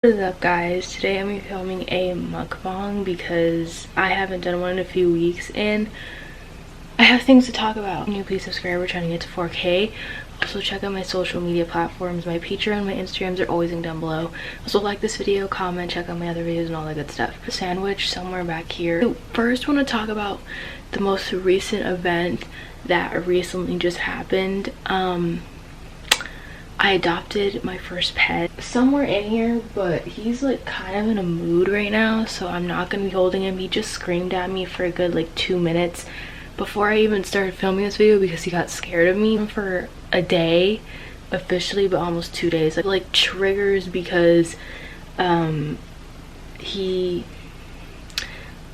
What is up, guys? Today I'm gonna be filming a mukbang because I haven't done one in a few weeks and I have things to talk about. Please subscribe. We're trying to get to 4K. Also check out my social media platforms. My Patreon and my Instagrams are always linked down below. Also like this video, comment, check out my other videos and all that good stuff. A sandwich somewhere back here. So first want to talk about the most recent event that recently just happened. I adopted my first pet somewhere in here, but he's like kind of in a mood right now, so I'm not gonna be holding him. He just screamed at me for a good like 2 minutes before I even started filming this video because he got scared of me for a day officially, but almost 2 days. Like triggers because he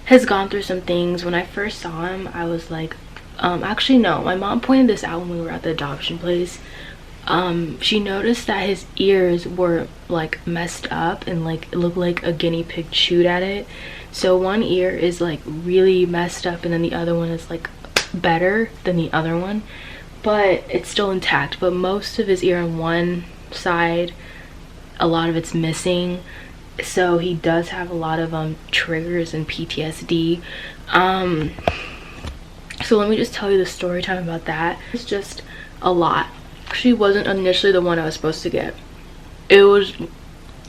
has gone through some things. When I first saw him, I was like, actually no, my mom pointed this out when we were at the adoption place. She noticed that his ears were like messed up and like it looked like a guinea pig chewed at it. So one ear is like really messed up and then the other one is like better than the other one, but it's still intact. But most of his ear on one side, a lot of it's missing, so he does have a lot of triggers and PTSD. So let me just tell you the story time about that. It's just a lot. Actually wasn't initially the one I was supposed to get. It was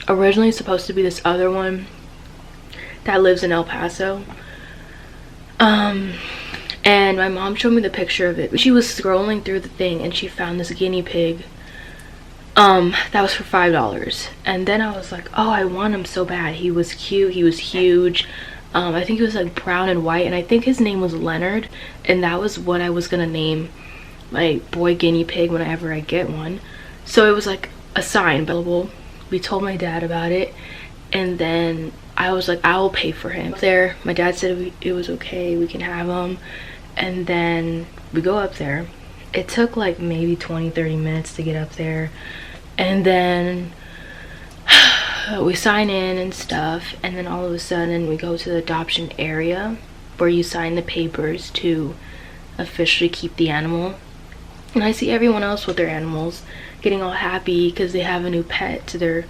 originally supposed to be this other one that lives in El Paso. And my mom showed me the picture of it. She was scrolling through the thing and she found this guinea pig that was for $5. And then I was like, oh, I want him so bad. He was cute, he was huge. I think he was like brown and white, and I think his name was Leonard, and that was what I was gonna name my boy guinea pig whenever I get one. So it was like a sign available. We told my dad about it, and then I was like, I will pay for him. There, my dad said it was okay, we can have him. And then we go up there. It took like maybe 20-30 minutes to get up there, and then we sign in and stuff, and then all of a sudden we go to the adoption area where you sign the papers to officially keep the animal. And I see everyone else with their animals getting all happy because they have a new pet to their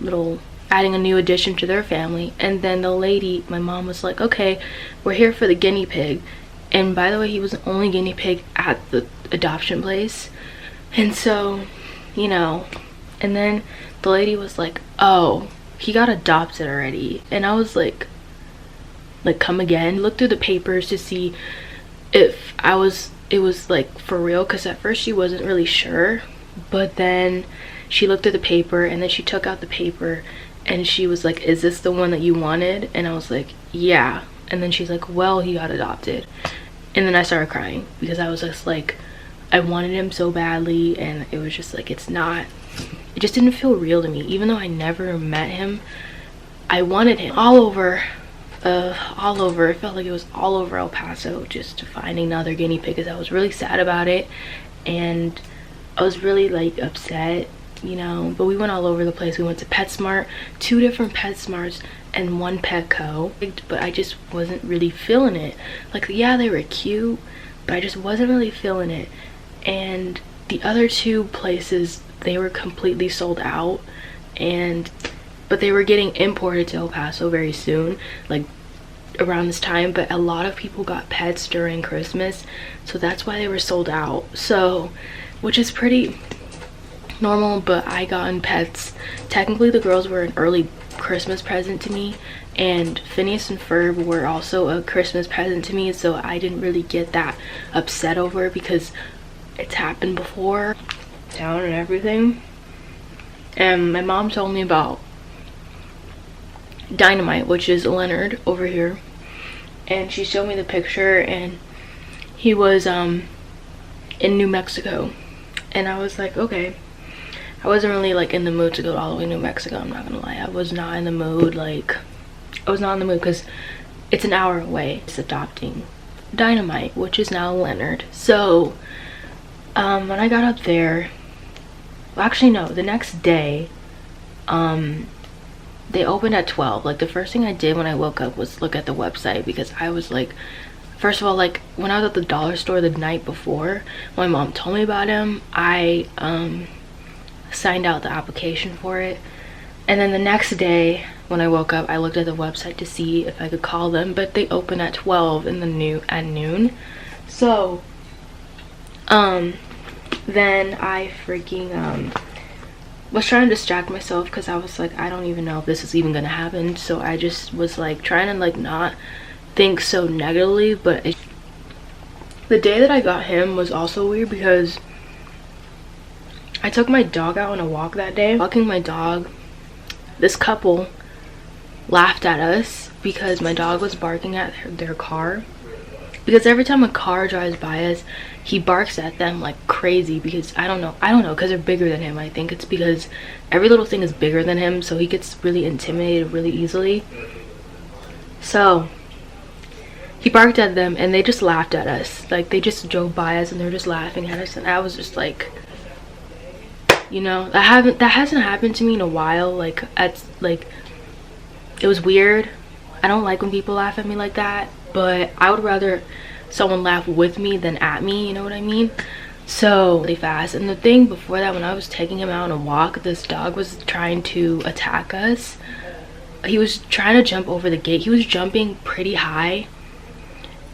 little, adding a new addition to their family. And then the lady, my mom, was like, okay, we're here for the guinea pig. And by the way, he was the only guinea pig at the adoption place. And so, you know, and then the lady was like, oh, he got adopted already. And I was like come again. Look through the papers to see if it was like for real, because at first she wasn't really sure, but then she looked at the paper and then she took out the paper and she was like, is this the one that you wanted? And I was like, yeah. And then she's like, well, he got adopted. And then I started crying because I was just like, I wanted him so badly, and it was just like, it just didn't feel real to me. Even though I never met him, I wanted him. All over, it felt like it was all over El Paso just to find another guinea pig, because I was really sad about it and I was really like upset, you know. But we went all over the place. We went to PetSmart, 2 different PetSmarts and 1 Petco, but I just wasn't really feeling it. Like, yeah, they were cute, but I just wasn't really feeling it. And the other 2 places, they were completely sold out, but they were getting imported to El Paso very soon, like around this time. But a lot of people got pets during Christmas, so that's why they were sold out. So, which is pretty normal, but I gotten pets. Technically the girls were an early Christmas present to me, and Phineas and Ferb were also a Christmas present to me, so I didn't really get that upset over it because it's happened before, down and everything. And my mom told me about Dynamite, which is Leonard over here, and she showed me the picture, and he was in New Mexico. And I was like, okay. I wasn't really like in the mood to go all the way to New Mexico, I'm not gonna lie. I was not in the mood, because it's an hour away. It's adopting Dynamite, which is now Leonard. So when I got up there, well, actually no, the next day, they opened at 12. Like, the first thing I did when I woke up was look at the website, because I was like, first of all, like when I was at the dollar store the night before, my mom told me about him. I signed out the application for it, And then the next day when I woke up, I looked at the website to see if I could call them, but they open at 12 in the at noon. So then I freaking was trying to distract myself because I was like, I don't even know if this is even gonna happen. So I just was like trying to like not think so negatively. But the day that I got him was also weird because I took my dog out on a walk that day. Walking my dog, this couple laughed at us because my dog was barking at their car. Because every time a car drives by us, he barks at them like crazy. Because I don't know, because they're bigger than him. I think it's because every little thing is bigger than him, so he gets really intimidated really easily. So he barked at them and they just laughed at us. Like they just drove by us and they're just laughing at us, and I was just like, you know, that hasn't happened to me in a while. Like it was weird. I don't like when people laugh at me like that, but I would rather someone laugh with me than at me, you know what I mean? So really fast. And the thing before that, when I was taking him out on a walk, this dog was trying to attack us. He was trying to jump over the gate. He was jumping pretty high,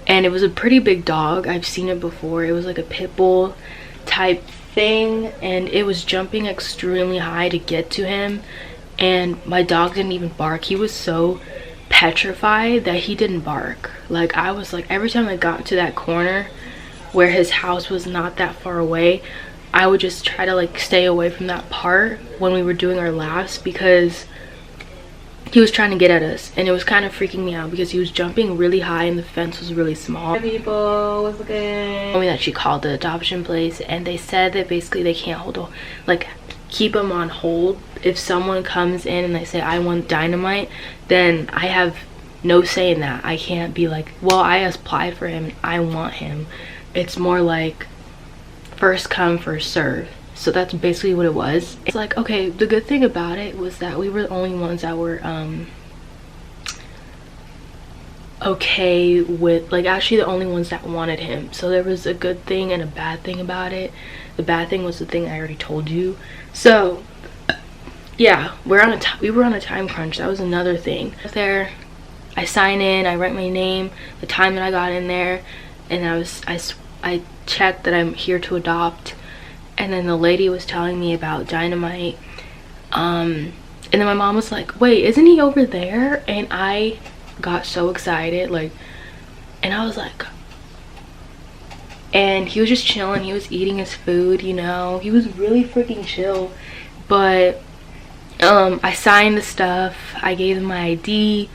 and it was a pretty big dog. I've seen it before. It was like a pit bull type thing, and it was jumping extremely high to get to him, and my dog didn't even bark. He was so petrified that he didn't bark. Like I was like, every time I got to that corner where his house was not that far away, I would just try to like stay away from that part when we were doing our laps, because he was trying to get at us, and it was kind of freaking me out because he was jumping really high and the fence was really small. Hey people, what's good? Told me that she called the adoption place, and they said that basically they can't keep him on hold. If someone comes in and they say I want Dynamite, then I have no say in that. I can't be like, well, I applied for him, I want him. It's more like first come first serve. So that's basically what it was. It's like, okay, the good thing about it was that we were the only ones that were okay with, like, actually the only ones that wanted him. So there was a good thing and a bad thing about it. The bad thing was the thing I already told you. So yeah, we were on a time crunch. That was another thing. There, I sign in, I write my name, the time that I got in there, and I checked that I'm here to adopt. And then the lady was telling me about Dynamite, and then my mom was like, wait, isn't he over there? And I got so excited, like, and I was like, and he was just chilling, he was eating his food, you know, he was really freaking chill. But I signed the stuff, I gave them my ID,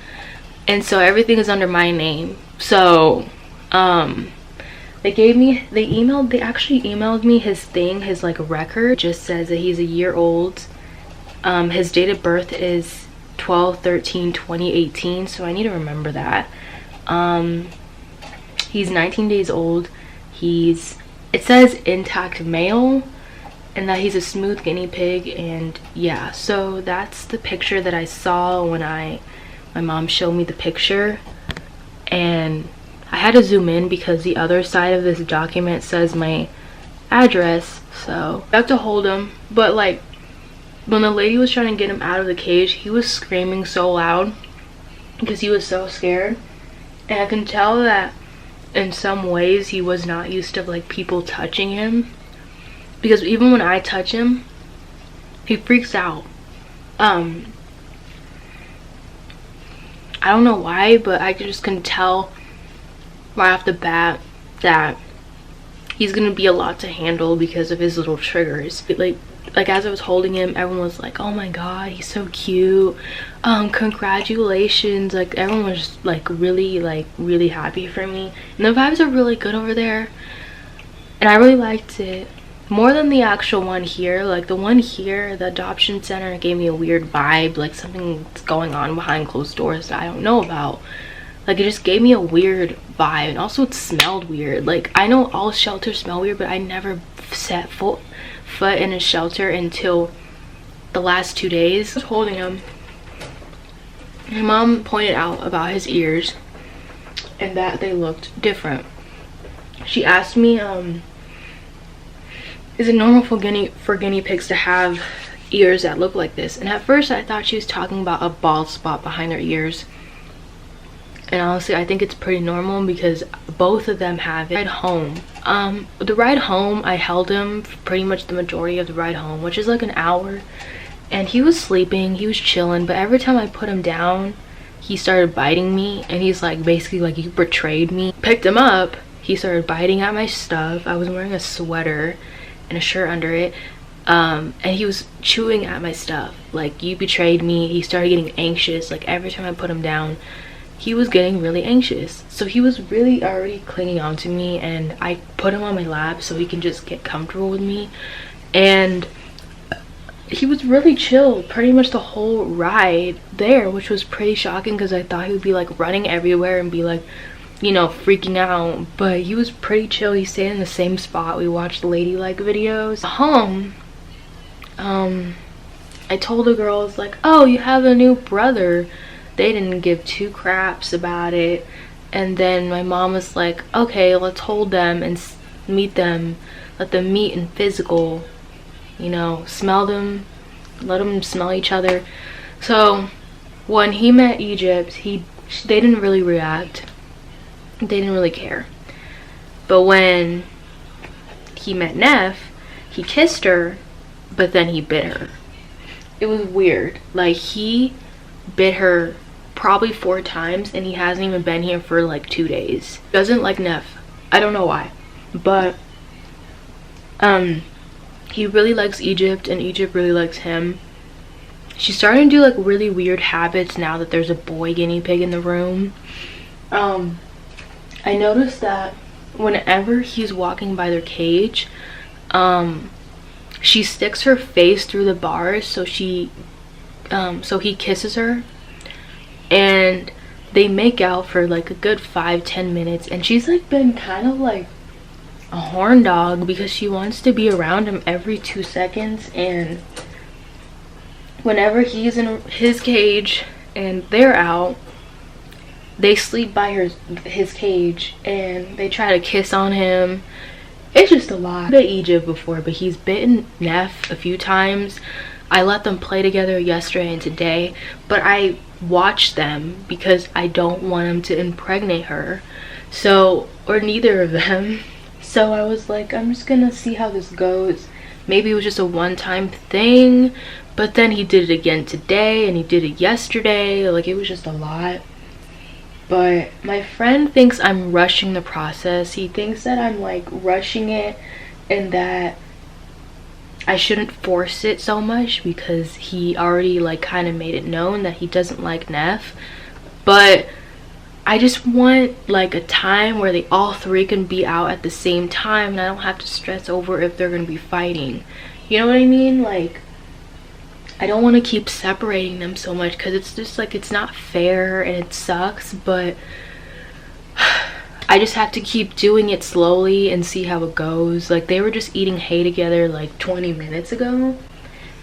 and so everything is under my name. So they actually emailed me his like record. It just says that he's a year old. His date of birth is 12/13/2018, so I need to remember that. He's 19 days old. It says intact male, and that he's a smooth guinea pig. And yeah, so that's the picture that I saw when my mom showed me the picture, and I had to zoom in because the other side of this document says my address, so I have to hold him. But like, when the lady was trying to get him out of the cage, he was screaming so loud because he was so scared, and I can tell that in some ways he was not used to like people touching him, because even when I touch him, he freaks out. I don't know why, but I just can tell right off the bat that he's gonna be a lot to handle because of his little triggers. Like as I was holding him, everyone was like, oh my god, he's so cute, congratulations. Like everyone was just like really happy for me, and the vibes are really good over there, and I really liked it more than the actual one here. Like the one here, the adoption center, gave me a weird vibe, like something's going on behind closed doors that I don't know about. Like it just gave me a weird vibe, and also it smelled weird. Like I know all shelters smell weird, but I never set foot in a shelter until the last 2 days. I was holding him. My mom pointed out about his ears and that they looked different. She asked me, is it normal for guinea pigs to have ears that look like this. And at first I thought she was talking about a bald spot behind their ears, and honestly I think it's pretty normal because both of them have it. The ride home I held him for pretty much the majority of the ride home, which is like an hour, and he was sleeping, he was chilling, but every time I put him down he started biting me, and he's like basically like, you betrayed me. Picked him up, he started biting at my stuff. I was wearing a sweater and a shirt under it, and he was chewing at my stuff like, you betrayed me. He started getting anxious. Like every time I put him down he was getting really anxious, so he was really already clinging on to me, and I put him on my lap so he can just get comfortable with me. And he was really chill pretty much the whole ride there, which was pretty shocking because I thought he would be like running everywhere and be like, you know, freaking out. But he was pretty chill. He stayed in the same spot. We watched ladylike videos. Home, I told the girls like, oh, you have a new brother. They didn't give two craps about it. And then my mom was like, okay, let's hold them and meet them, let them meet in physical, you know, smell them, let them smell each other. So when he met Egypt, they didn't really react, they didn't really care. But when he met Neff, he kissed her, but then he bit her. It was weird. Like, he bit her probably 4 times, and he hasn't even been here for like 2 days. Doesn't like Neff. I don't know why, but he really likes Egypt, and Egypt really likes him. She's starting to do like really weird habits now that there's a boy guinea pig in the room. I noticed that whenever he's walking by their cage, she sticks her face through the bars, so he kisses her, and they make out for like a good 5-10 minutes, and she's like been kind of like a horn dog because she wants to be around him every 2 seconds. And whenever he's in his cage and they're out, they sleep by his cage and they try to kiss on him. It's just a lot. I've been to Egypt before, but he's bitten Neff a few times. I let them play together yesterday and today, but I watched them because I don't want him to impregnate her, so, or neither of them. So I was like, I'm just gonna see how this goes. Maybe it was just a one-time thing, but then he did it again today and he did it yesterday. Like, it was just a lot. But my friend thinks I'm rushing the process. He thinks that I'm like rushing it and that I shouldn't force it so much because he already like kind of made it known that he doesn't like Neff. But I just want like a time where they all three can be out at the same time, and I don't have to stress over if they're gonna be fighting. You know what I mean? Like, I don't want to keep separating them so much because it's just like, it's not fair and it sucks, but I just have to keep doing it slowly and see how it goes. Like, they were just eating hay together like 20 minutes ago,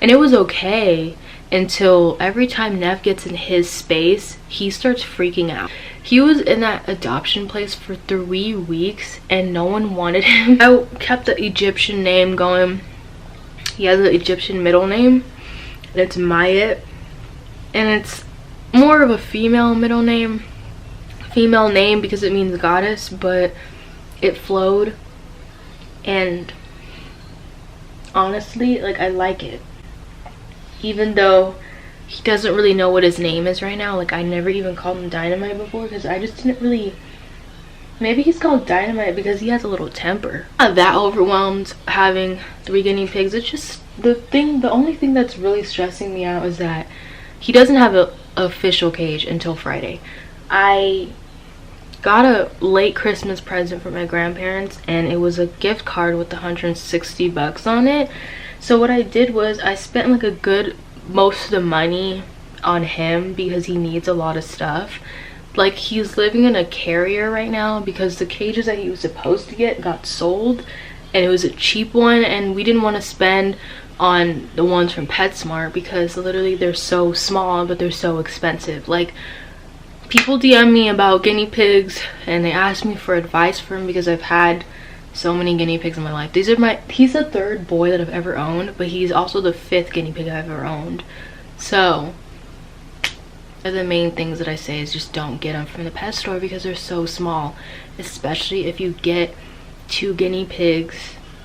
and it was okay until every time Neff gets in his space, he starts freaking out. He was in that adoption place for 3 weeks and no one wanted him. I kept the Egyptian name going. He has an Egyptian middle name, and it's Mayet, and it's more of a female middle name. Female name because it means goddess, but it flowed, and honestly, like, I like it. Even though he doesn't really know what his name is right now. Like, I never even called him Dynamite before because I just didn't really. Maybe he's called Dynamite because he has a little temper. I'm not that overwhelmed having 3 guinea pigs. It's just the only thing that's really stressing me out is that he doesn't have an official cage until Friday. I got a late Christmas present from my grandparents, and it was a gift card with $160 on it. So what I did was I spent like a good most of the money on him because he needs a lot of stuff. Like, he's living in a carrier right now because the cages that he was supposed to get got sold, and it was a cheap one, and we didn't want to spend on the ones from PetSmart because literally they're so small but they're so expensive. Like, people DM me about guinea pigs and they ask me for advice for them because I've had so many guinea pigs in my life. He's the 3rd boy that I've ever owned, but he's also the 5th guinea pig I've ever owned. So the main things that I say is just don't get them from the pet store because they're so small, especially if you get 2 guinea pigs.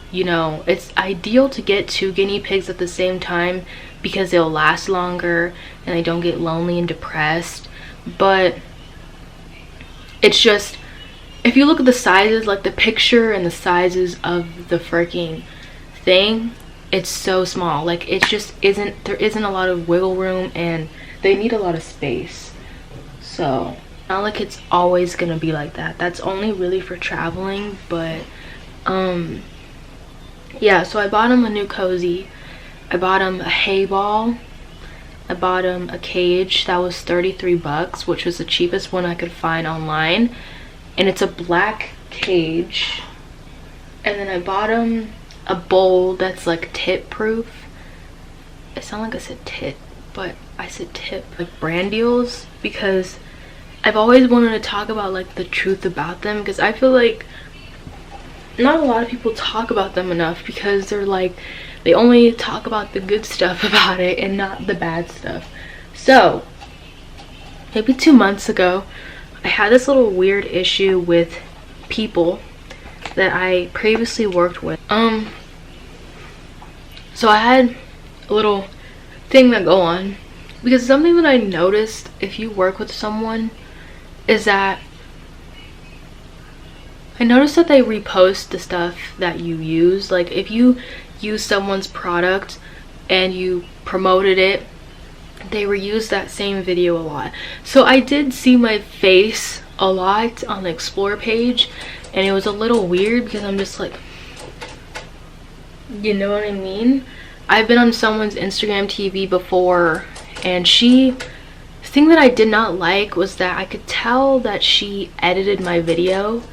You know, it's ideal to get 2 guinea pigs at the same time because they'll last longer and they don't get lonely and depressed. But it's just, if you look at the sizes, like the picture and the sizes of the freaking thing, it's so small. Like, it just isn't, there isn't a lot of wiggle room and they need a lot of space. So not like it's always gonna be like that. That's only really for traveling. But yeah, so I bought him a new cozy. I bought him a hay ball. I bought him a cage that was 33 bucks, which was the cheapest one I could find online, and it's a black cage. And then I bought him a bowl that's like tit proof. It sounded like I said tit, but I said tip. Like brand deals, because I've always wanted to talk about like the truth about them, because I feel like not a lot of people talk about them enough, because they're like, they only talk about the good stuff about it and not the bad stuff. So maybe 2 months ago, I had this little weird issue with people that I previously worked with. So I had a little thing that go on, because something that I noticed if you work with someone is that I noticed that they repost the stuff that you use. Like if you use someone's product and you promoted it, they reuse that same video a lot. So I did see my face a lot on the explore page, and it was a little weird because I'm just like, you know what I mean? I've been on someone's Instagram TV before, and the thing that I did not like was that I could tell that she edited my video.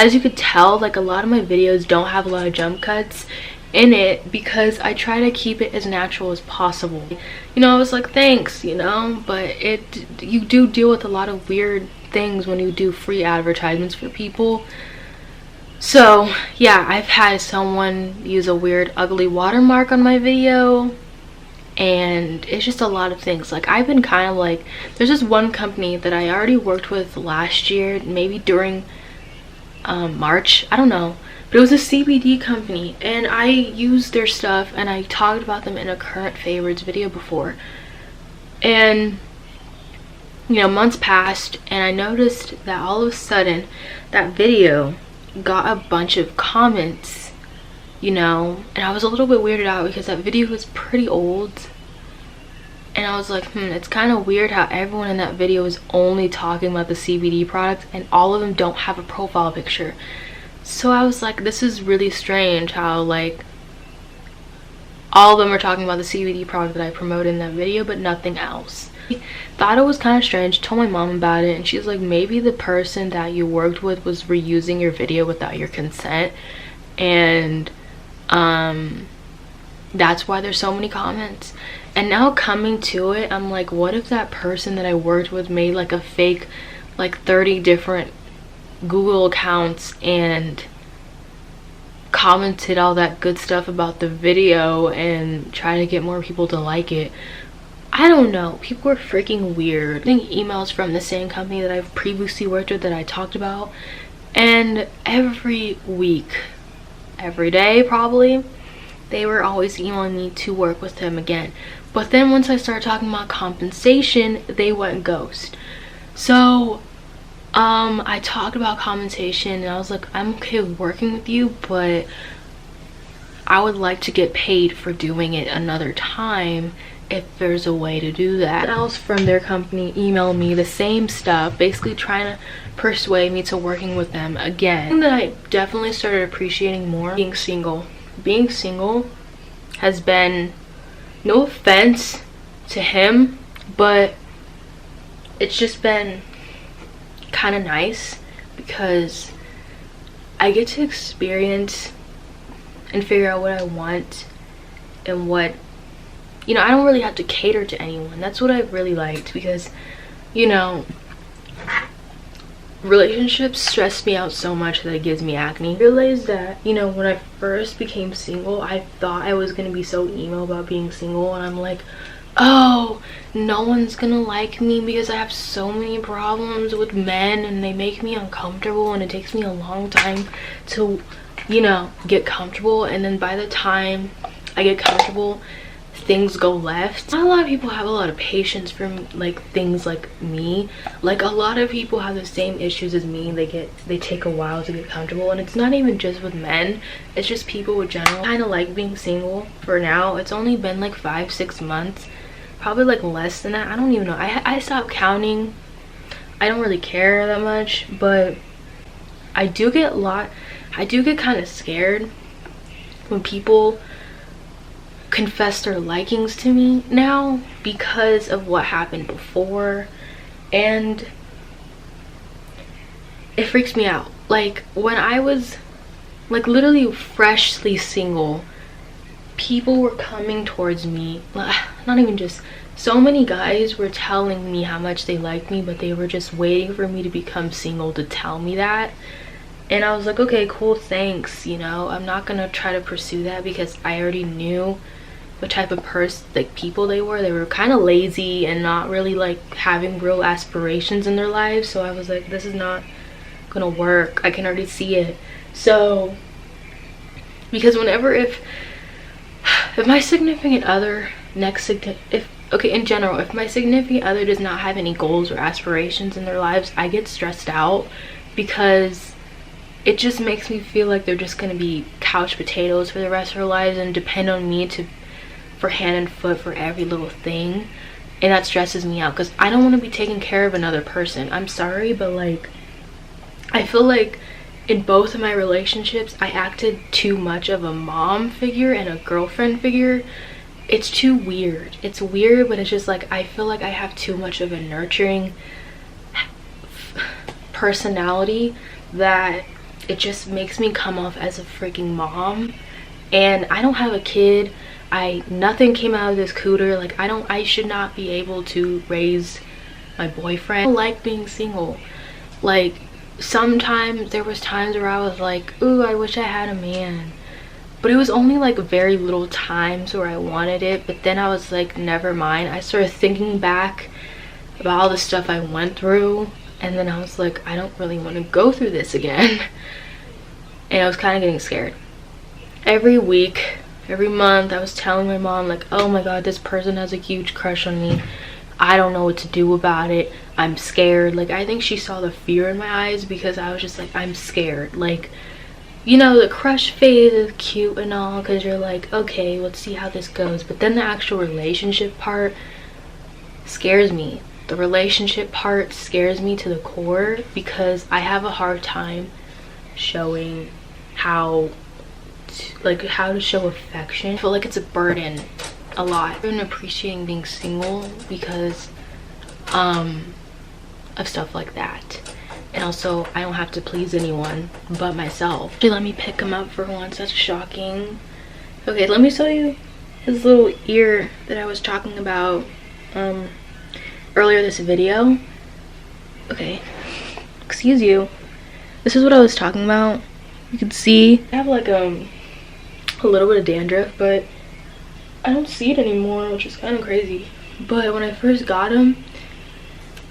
As you could tell, like a lot of my videos don't have a lot of jump cuts in it because I try to keep it as natural as possible. You know, I was like, thanks, you know, but you do deal with a lot of weird things when you do free advertisements for people. So yeah, I've had someone use a weird ugly watermark on my video, and it's just a lot of things. Like I've been kind of like, there's this one company that I already worked with last year, maybe during March, I don't know, but it was a CBD company, and I used their stuff and I talked about them in a current favorites video before. And you know, months passed, and I noticed that all of a sudden that video got a bunch of comments, you know, and I was a little bit weirded out because that video was pretty old. And I was like, it's kind of weird how everyone in that video is only talking about the CBD product and all of them don't have a profile picture. So I was like, this is really strange how like all of them are talking about the CBD product that I promoted in that video but nothing else. Thought it was kind of strange, told my mom about it, and she's like, maybe the person that you worked with was reusing your video without your consent, and that's why there's so many comments. And now coming to it, I'm like, what if that person that I worked with made like a fake like 30 different Google accounts and commented all that good stuff about the video and try to get more people to like it? I don't know, people are freaking weird. Getting emails from the same company that I've previously worked with that I talked about, and every week, every day probably, they were always emailing me to work with them again. But then once I started talking about compensation, they went ghost. So I talked about compensation and I was like, I'm okay with working with you, but I would like to get paid for doing it another time if there's a way to do that. Someone else from their company emailed me the same stuff, basically trying to persuade me to working with them again. Something that I definitely started appreciating more, being single. Being single has been, no offense to him, but it's just been kind of nice because I get to experience and figure out what I want and what, you know, I don't really have to cater to anyone. That's what I really liked, because, you know, relationships stress me out so much that it gives me acne. I realized that, you know, when I first became single, I thought I was gonna be so emo about being single, and I'm like, oh, no one's gonna like me because I have so many problems with men and they make me uncomfortable, and it takes me a long time to, you know, get comfortable. And then by the time I get comfortable, things go left. Not a lot of people have a lot of patience for like things like me. Like, a lot of people have the same issues as me. They take a while to get comfortable, and it's not even just with men, it's just people in general. I kind of like being single for now. It's only been like 5-6 months, probably like less than that. I don't even know. I stopped counting. I don't really care that much, but I do get kind of scared when people confess their likings to me now because of what happened before, and it freaks me out. Like, when I was like literally freshly single, people were coming towards me, not even just, so many guys were telling me how much they liked me, but they were just waiting for me to become single to tell me that. And I was like, okay, cool, thanks, you know, I'm not gonna try to pursue that because I already knew what type of like people they were. They were kind of lazy and not really like having real aspirations in their lives. So I was like, this is not gonna work. I can already see it. So, because if my significant other in general, if my significant other does not have any goals or aspirations in their lives, I get stressed out because it just makes me feel like they're just gonna be couch potatoes for the rest of their lives and depend on me for hand and foot for every little thing. And that stresses me out because I don't want to be taking care of another person. I'm sorry, but like, I feel like in both of my relationships I acted too much of a mom figure and a girlfriend figure. It's too weird. It's weird, but it's just like, I feel like I have too much of a nurturing personality that it just makes me come off as a freaking mom. And I don't have a kid. Nothing came out of this cooter. Like, I should not be able to raise my boyfriend. I don't like being single. Like, sometimes there was times where I was like, ooh, I wish I had a man, but it was only like very little times where I wanted it. But then I was like, never mind. I started thinking back about all the stuff I went through, and then I was like, I don't really want to go through this again. And I was kind of getting scared. Every week, every month, I was telling my mom, like, oh my god, this person has a huge crush on me. I don't know what to do about it. I'm scared. Like, I think she saw the fear in my eyes because I was just like, I'm scared. Like, you know, the crush phase is cute and all because you're like, okay, let's see how this goes. But then the actual relationship part scares me. The relationship part scares me to the core because I have a hard time showing how to show affection. I feel like it's a burden a lot. I've been appreciating being single because of stuff like that. And also, I don't have to please anyone but myself. Actually, let me pick him up for once. That's shocking. Okay, let me show you his little ear that I was talking about earlier this video. Okay, excuse you. This is what I was talking about. You can see I have like a little bit of dandruff, but I don't see it anymore, which is kind of crazy. But when I first got him,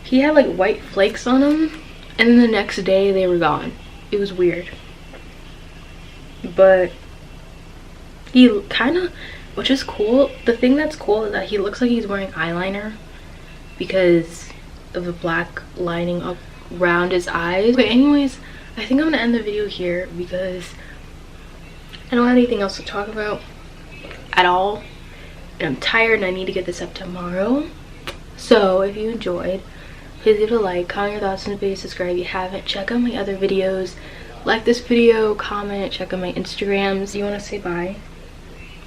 he had like white flakes on him, and then the next day they were gone. It was weird. But he kind of, which is cool, the thing that's cool is that he looks like he's wearing eyeliner because of the black lining up around his eyes. Okay, anyways, I think I'm gonna end the video here because I don't have anything else to talk about at all, and I'm tired and I need to get this up tomorrow. So if you enjoyed, please leave a like, comment your thoughts on the video, subscribe if you haven't, check out my other videos, like this video, comment, check out my Instagrams. Do you want to say bye?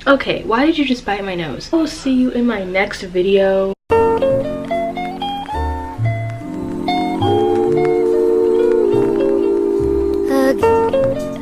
Okay, why did you just bite my nose? I will see you in my next video. Hug.